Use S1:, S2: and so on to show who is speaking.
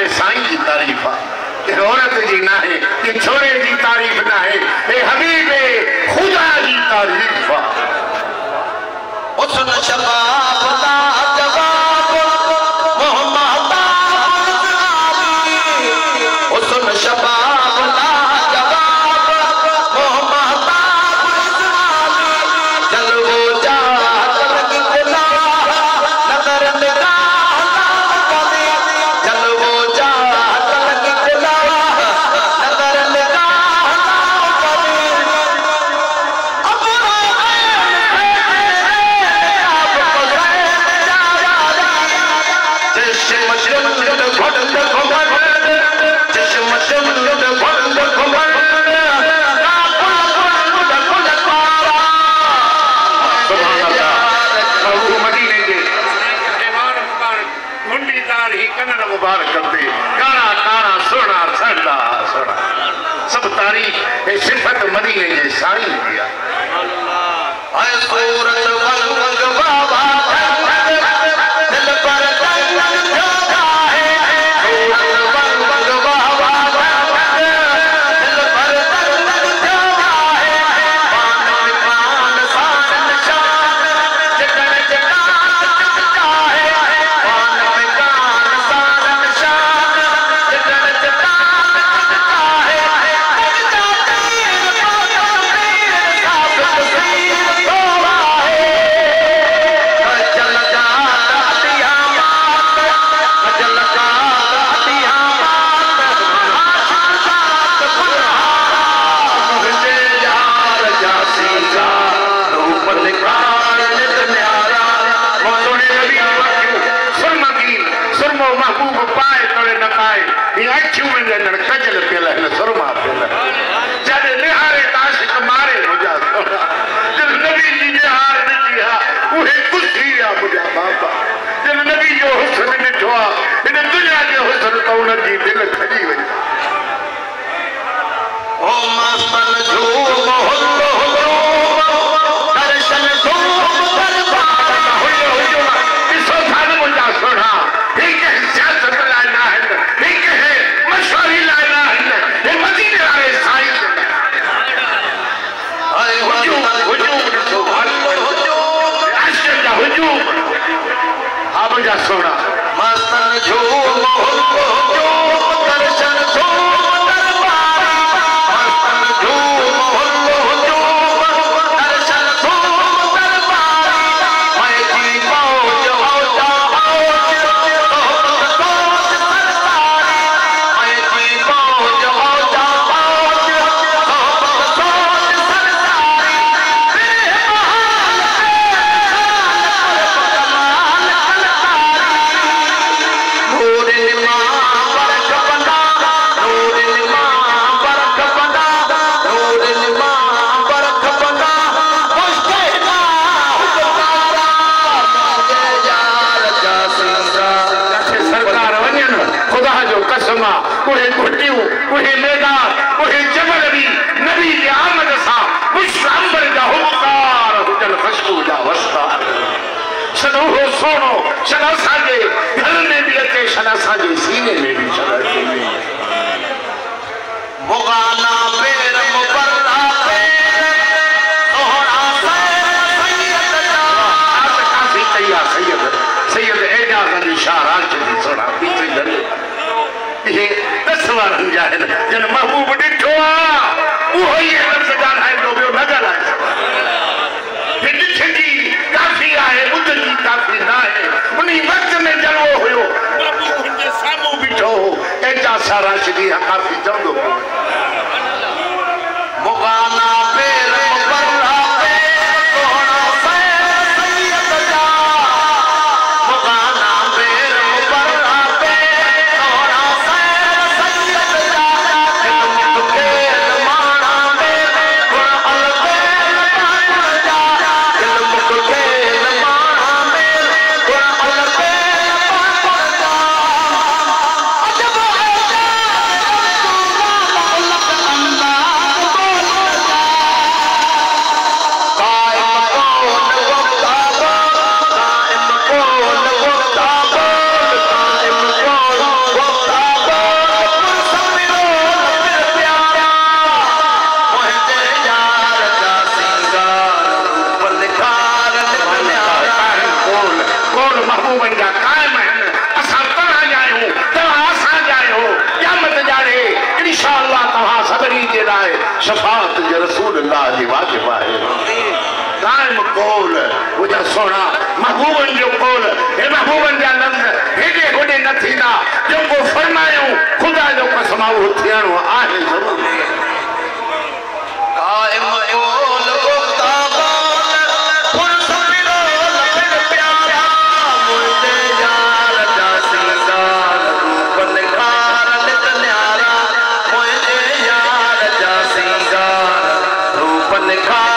S1: ये साईं की तारीफ है, औरत जी ना है, ये छोरे की तारीफ ना है, ये हबीबे खुदा की तारीफ है।
S2: हुस्न शबाब दा जवाब मोहम्मद अली, हुस्न शबाब दा जवाब मोहम्मद अली, जलवो जा तलक दिला नजर निगाह कभी, जलवो जा तलक दिला नजर निगाह कभी,
S1: मुबारक करते कारा कारा सोना सड़ा सोना सब तारीफ ये सिफत मदीने के साईं दिया।
S2: हाय सूरत वंग बाबा दिल पर जंगल जोगा है, सूरत वंग बाबा दिल पर जंगल जोगा है, पान में पान शान शान जगन जगात जगता है, पान में पान शान शान जगन जगात जगता है, जगता तीर पाता तीर साफ तस्वीर तोड़ा है, जल जाता अतिया मात जल जाता अतिया मात आशिक साथ खुदा मुझे यार जासी जा रूप निखार नित न्यारा
S1: सोने नबी सुरमा की सुरमो महबूब पाए तोड़े न पाए ये अखियों में जन कजल पेला है सुरमा पेला जब निहारे ताशिक मारे मुझा सोना जब नबी जी ने हार न किया उहे खुशी आ मुझा बाबा जब नबी जो हुस्न ॾिठो इन दुनिया के हुस्न तो उन जी दिल खजी वई।
S2: ओ मस्तन झूम हुल्लो हुल्लो दर्शन धूम दरबार
S1: हुल्लो हुल्लो ॾिसो था न मुंहिंजा सोना ही कंहिं सियासत लाइ न आहिनि, ही कंहिं मशवरे लाइ न आहिनि, हे मदीने वारे साईं
S2: हाय
S1: हुजूम ॾिसो अर्श जा हुजूम हा मुंहिंजा सोना
S2: मस्तन झूम हुल्लो हुल्लो दर्शन धूम दरबार, मस्तन झूम हुल्लो हुल्लो दर्शन धूम दरबार, मैं जी मौज औजा औज सोच सरसारी, मैं जी मौज औजा औज सोच सरसारी, बेबहाल कमाल कलकारी, नूर निमा बरक बंदा नूर निमा बरक बंदा नूर निमा बरक बंदा मुश्किला हुकमारा मुझे यार जासीसा
S1: जिथे सरकार वञनि खुदा जो कसम आहे उहे घुटियूं उहे मैदान उहे जबल बि नबी जे आमद सां मुश्क अंबर जा हुबकार हुजनि ख़ुशबू जा वस्तार छॾो हो सोनो छॾ असांजे घर में बि अचे छॾ असांजे सीने में बि छॾ अचे
S2: मुगाना पेर मुबर्रा पेर सोहरा सैयद जा
S1: काफ़ी तैयार सैयद सैयद एजाज अली शाह राशिदी सोना पीछे धरे ये 10 वारनि जा आहिनि जन महबूब ॾिठो आहे उहो ई लफ़्ज़ ॻाल्हाईंदो ॿियो न ॻाल्हाए सघंदो ॾिठजी काफ़ी आहे ॿुधजी काफ़ी न आहे उन वक़्त में जलवो हुयो प्रभु मुंहिंजे साम्हूं बीठो हो एजाज शाह राशिदी काफ़ी चवंदो पियो
S2: मुगाना पेर मुबर्रा पेर सोहरा सैयद जा, मुगाना पेर मुबर्रा पेर सोहरा सैयद जा, दिल मुखेल माना मेरे गुण अलबेल पाकुर जा, दिल मुखेल माना मेरे गुण अलबेल पाकुर जा, अजब ऐजा रसूला
S1: शफाअत जे रसूल अल्लाह जी वाजिब आहे कायम कौल मुझा सोना महबूबन जो कौल हे महबूबन जा लफ्ज़ हेॾे होॾे न थींदा जेको फरमायूं खुदा जो कसम उहो थियणो आहे ज़रूर
S2: कायम कौल गुफ्ता कौल पुरसबिरो लफ़्ज़ प्यारा मुझे यार जा सिंगार रूप निखार नित न्यारा मुझे यार जा सिंगार रूप निखार